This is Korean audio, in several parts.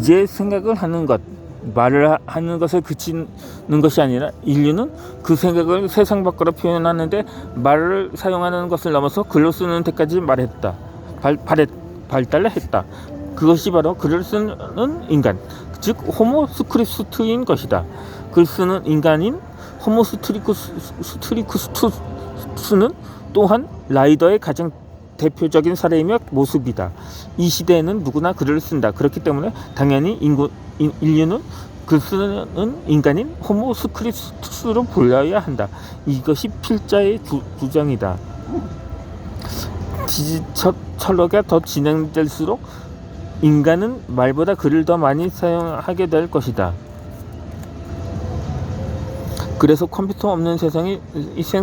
이제 생각을 하는 것, 말을 하는 것에 그치는 것이 아니라 인류는 그 생각을 세상 밖으로 표현하는데 말을 사용하는 것을 넘어서 글로 쓰는 데까지 발달을 했다. 그것이 바로 글을 쓰는 인간, 즉 호모 스크립투스인 것이다. 글 쓰는 인간인 호모 스트리쿠스투스는 또한 라이더의 가장 대표적인 사례이며 모습이다. 이 시대에는 누구나 글을 쓴다. 그렇기 때문에 당연히 인류는 글 쓰는 인간인 호모 스크립투스로 불려야 한다. 이것이 필자의 주장이다. 디지털화가 더 진행될수록 인간은 말보다 글을 더 많이 사용하게 될 것이다. 그래서 컴퓨터 없는 세상이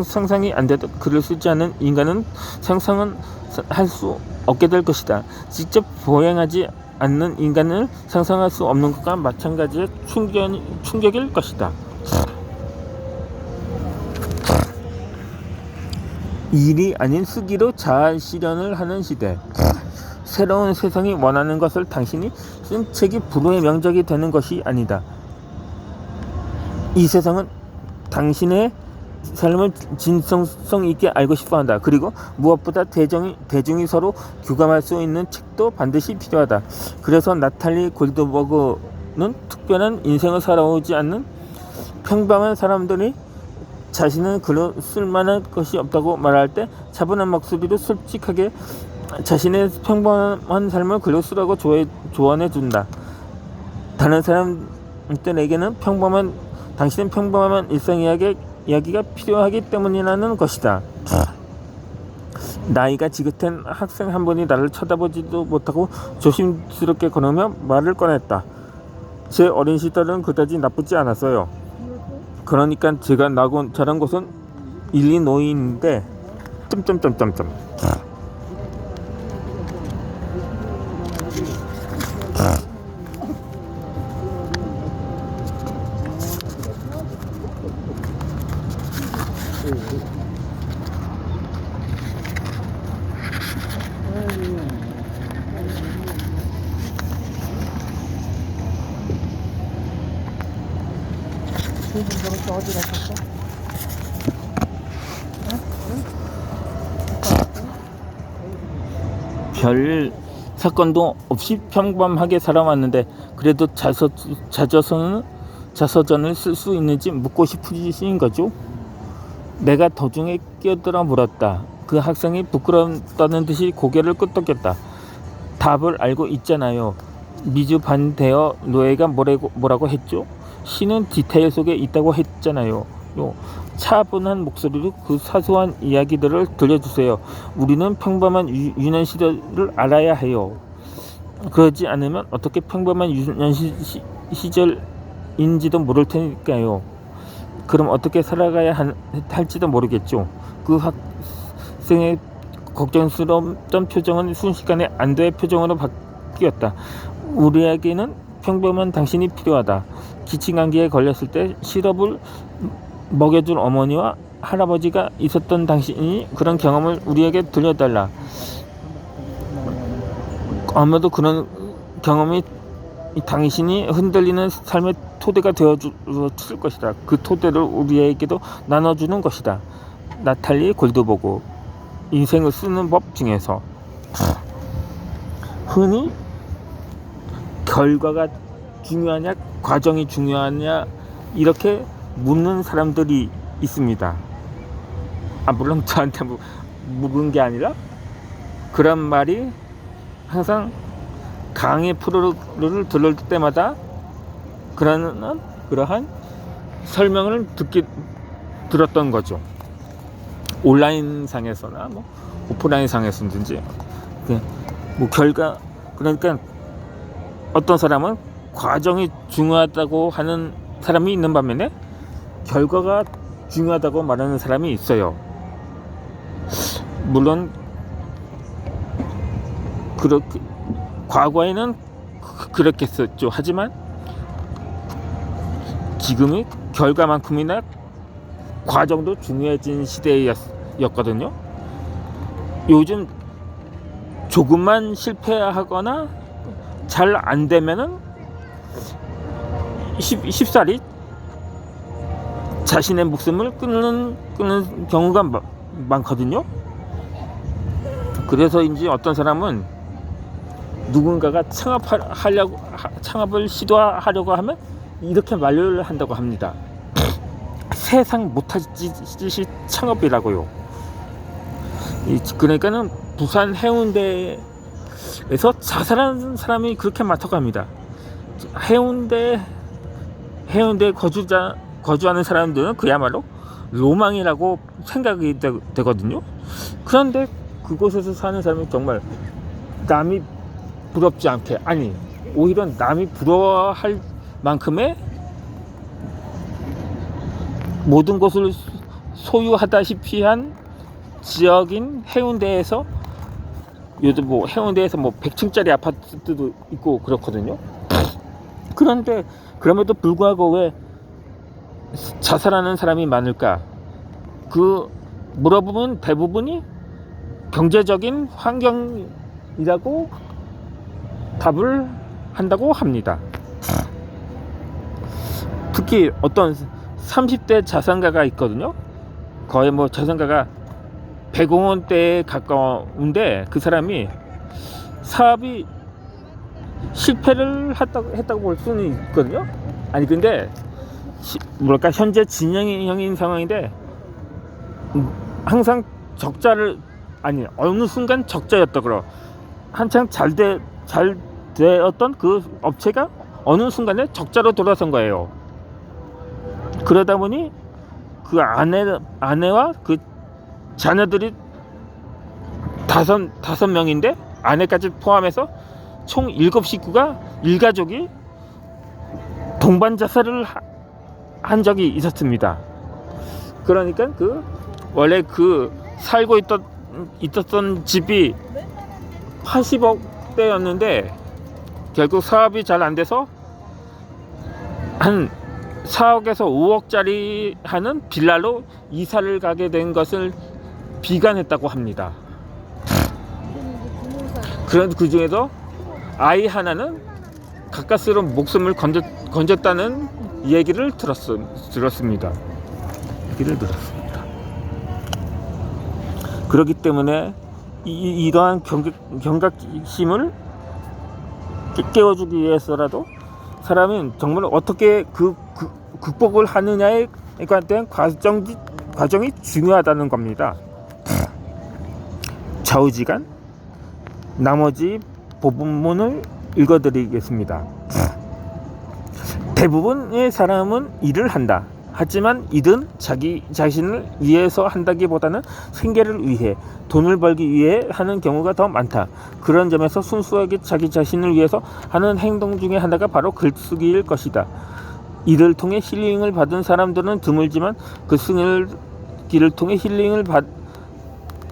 상상이 안 되도 글을 쓰지 않은 인간은 상상은 할 수 없게 될 것이다. 직접 보행하지 않는 인간을 상상할 수 없는 것과 마찬가지의 충격일 것이다. 일이 아닌 쓰기로 자아 실현을 하는 시대. 새로운 세상이 원하는 것을 당신이 쓴 책이 불후의 명작이 되는 것이 아니다. 이 세상은 당신의 삶을 진정성 있게 알고 싶어한다. 그리고 무엇보다 대중이 서로 교감할 수 있는 책도 반드시 필요하다. 그래서 나탈리 골드버그는 특별한 인생을 살아오지 않는 평범한 사람들이 자신은 글로 쓸만한 것이 없다고 말할 때 차분한 목소리로 솔직하게 자신의 평범한 삶을 글로 쓰라고 조언해 준다. 다른 사람들에게는 당신은 평범한 일상 이야기가 필요하기 때문이라는 것이다. 나이가 지긋한 학생 한 분이 나를 쳐다보지도 못하고 조심스럽게 걸으며 말을 꺼냈다. 제 어린 시절은 그다지 나쁘지 않았어요. 그러니까 제가 나고 자란 곳은 일리노이인데 별 사건도 없이 평범하게 살아왔는데 그래도 자서전을 쓸 수 있는지 묻고 싶으신 거죠? 내가 도중에 끼어들어 물었다. 그 학생이 부끄럽다는 듯이 고개를 끄덕였다. 답을 알고 있잖아요. 미주 반대어 노예가 뭐라고 했죠? 시는 디테일 속에 있다고 했잖아요. 차분한 목소리로 그 사소한 이야기들을 들려주세요. 우리는 평범한 유년 시절을 알아야 해요. 그러지 않으면 어떻게 평범한 유년 시절인지도 모를 테니까요. 그럼 어떻게 살아가야 할지도 모르겠죠. 그 학생의 걱정스러웠던 표정은 순식간에 안도의 표정으로 바뀌었다. 우리에게는 평범한 당신이 필요하다. 기침감기에 걸렸을 때 시럽을 먹여줄 어머니와 할아버지가 있었던 당신이 그런 경험을 우리에게 들려달라. 아마도 그런 경험이 당신이 흔들리는 삶의 토대가 되어줄 것이다. 그 토대를 우리에게도 나눠주는 것이다. 나탈리 골드버그. 인생을 쓰는 법 중에서 흔히 결과가 중요하냐 과정이 중요하냐 이렇게 묻는 사람들이 있습니다. 물론 저한테 묻은 게 아니라 그런 말이 항상 강의 프로를 들을 때마다 그러한 설명을 들었던 거죠. 온라인 상에서나 오프라인 상에서든지 그러니까 어떤 사람은 과정이 중요하다고 하는 사람이 있는 반면에 결과가 중요하다고 말하는 사람이 있어요. 물론 그렇게 과거에는 그렇겠었죠. 하지만 지금이 결과만큼이나 과정도 중요해진 시대였거든요. 요즘 조금만 실패하거나 잘 안 되면은 쉽사리 자신의 목숨을 끊는 경우가 많거든요. 그래서인지 어떤 사람은 누군가가 창업을 시도하려고 하면 이렇게 말을 한다고 합니다. 세상 못할 짓이 창업이라고요. 그러니까는 부산 해운대에서 자살하는 사람이 그렇게 많다고 합니다. 해운대에 거주하는 사람들은 그야말로 로망이라고 생각이 되거든요. 그런데 그곳에서 사는 사람이 정말 남이 부럽지 않게, 아니 오히려 남이 부러워할 만큼의 모든 것을 소유하다시피 한 지역인 해운대에서, 요즘 뭐 해운대에서 뭐 100층짜리 아파트도 있고 그렇거든요. 그런데 그럼에도 불구하고 왜 자살하는 사람이 많을까? 그 물어보면 대부분이 경제적인 환경이라고 답을 한다고 합니다. 특히 어떤 30대 자산가가 있거든요. 거의 뭐 자산가가 100억 원대에 가까운데 그 사람이 사업이 실패를 했다고 볼 수는 있거든요. 아니 근데 뭐랄까 현재 진행형인 상황인데 항상 적자를, 아니 어느 순간 적자였다 그러. 한창 잘 되었던 그 업체가 어느 순간에 적자로 돌아선 거예요. 그러다 보니 그 아내와 그 자녀들이 다섯 명인데 아내까지 포함해서 총 7식구가 일가족이 동반 자살을 한 적이 있었습니다. 그러니까 그 원래 그 살고 있었던 집이 80억대였는데 결국 사업이 잘 안 돼서 한 4억에서 5억짜리 하는 빌라로 이사를 가게 된 것을 비관했다고 합니다. 그런데 그 중에서 아이 하나는 가까스로 목숨을 건졌다는 얘기를 들었습니다. 그렇기 때문에 이러한 경각심을 깨워주기 위해서라도 사람은 정말 어떻게 극복을 하느냐에 대한 과정이 중요하다는 겁니다. 좌우지간 나머지 부분을 읽어드리겠습니다. 대부분의 사람은 일을 한다. 하지만 이든 자기 자신을 위해서 한다기보다는 생계를 위해, 돈을 벌기 위해 하는 경우가 더 많다. 그런 점에서 순수하게 자기 자신을 위해서 하는 행동 중에 하나가 바로 글쓰기일 것이다. 이를 통해 힐링을 받은 사람들은 드물지만 글쓰기를 통해 힐링을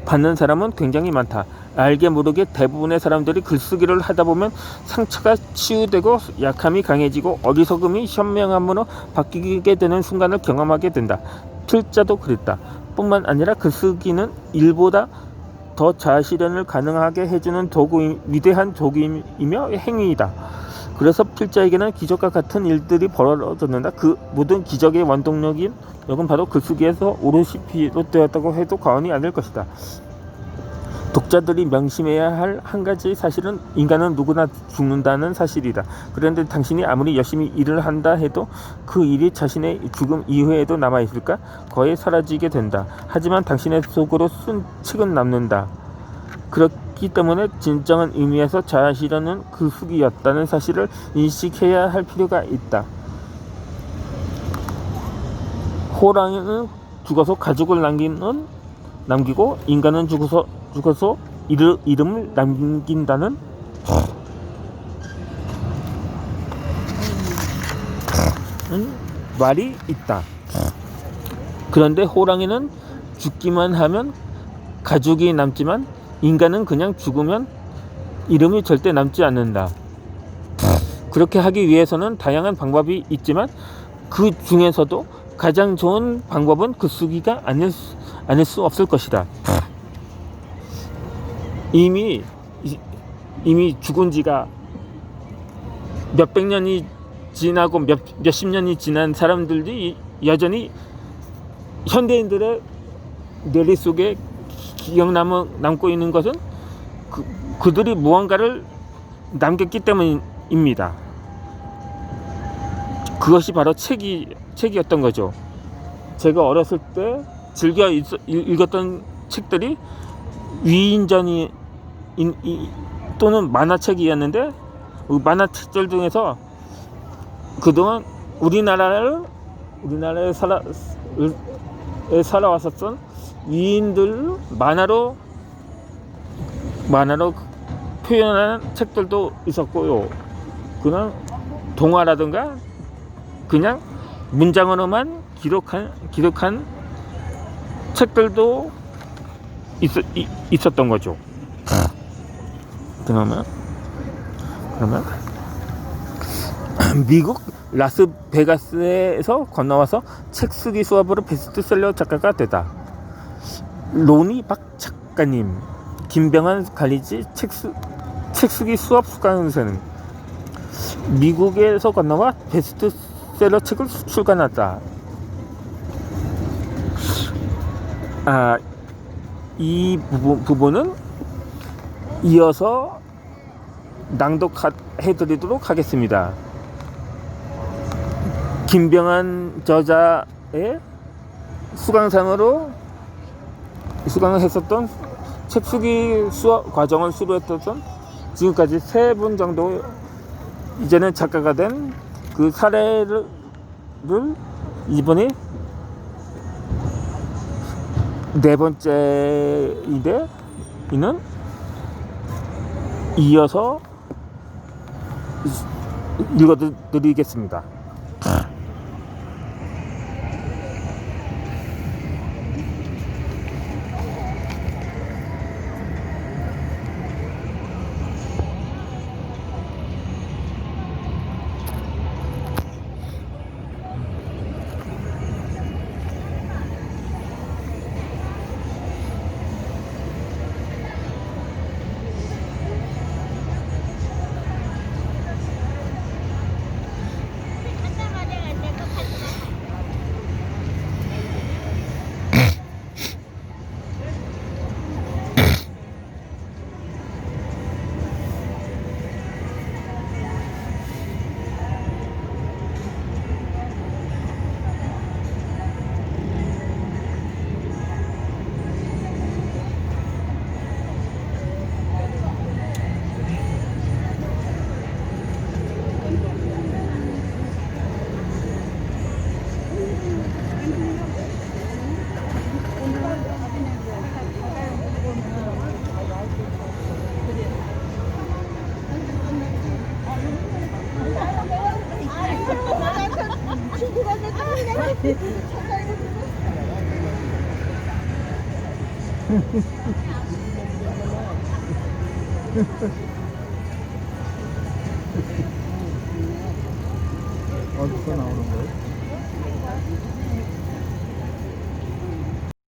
받는 사람은 굉장히 많다. 알게 모르게 대부분의 사람들이 글쓰기를 하다 보면 상처가 치유되고 약함이 강해지고 어리석음이 현명함으로 바뀌게 되는 순간을 경험하게 된다. 필자도 그랬다. 뿐만 아니라 글쓰기는 일보다 더 자아실현을 가능하게 해주는 위대한 도구이며 행위이다. 그래서 필자에게는 기적과 같은 일들이 벌어졌는다. 그 모든 기적의 원동력은 바로 글쓰기에서 오롯이 비롯되었다고 해도 과언이 아닐 것이다. 독자들이 명심해야 할 한 가지 사실은 인간은 누구나 죽는다는 사실이다. 그런데 당신이 아무리 열심히 일을 한다 해도 그 일이 자신의 죽음 이후에도 남아있을까? 거의 사라지게 된다. 하지만 당신의 속으로 쓴 책은 남는다. 그렇기 때문에 진정한 의미에서 자아실현은 글쓰기였다는 사실을 인식해야 할 필요가 있다. 호랑이는 죽어서 가죽을 남기고 인간은 죽어서 이름을 남긴다는 말이 있다. 그런데 호랑이는 죽기만 하면 가죽이 남지만 인간은 그냥 죽으면 이름이 절대 남지 않는다. 그렇게 하기 위해서는 다양한 방법이 있지만 그 중에서도 가장 좋은 방법은 글쓰기가 아닐 수 없을 것이다. 이미 죽은 지가 몇백 년이 지나고 몇십 년이 지난 사람들이 여전히 현대인들의 뇌리 속에 남고 있는 것은 그들이 무언가를 남겼기 때문입니다. 그것이 바로 책이었던 거죠. 제가 어렸을 때 즐겨 읽었던 책들이 위인전이 또는 만화책이었는데, 만화책들 중에서 그동안 우리나라에 살아왔었던 위인들 만화로 표현하는 책들도 있었고요. 그냥 동화라든가 그냥 문장으로만 기록한 책들도 있었던 거죠. 그러면 미국 라스베가스에서 건너와서 책 쓰기 수업으로 베스트셀러 작가가 되다. 로니 박 작가님, 김병환 관리지 책 쓰기 수업 수강생은 미국에서 건너와 베스트셀러 책을 출간했다. 이 부분은 이어서 낭독해드리도록 하겠습니다. 김병환 저자의 수강상으로 수강을 했었던 책 쓰기 수업 과정을 수료했던 지금까지 3분 정도 이제는 작가가 된 그 사례를 이번에 4번째인데 이는 이어서 읽어드리겠습니다. 어디서 나오는 거예요?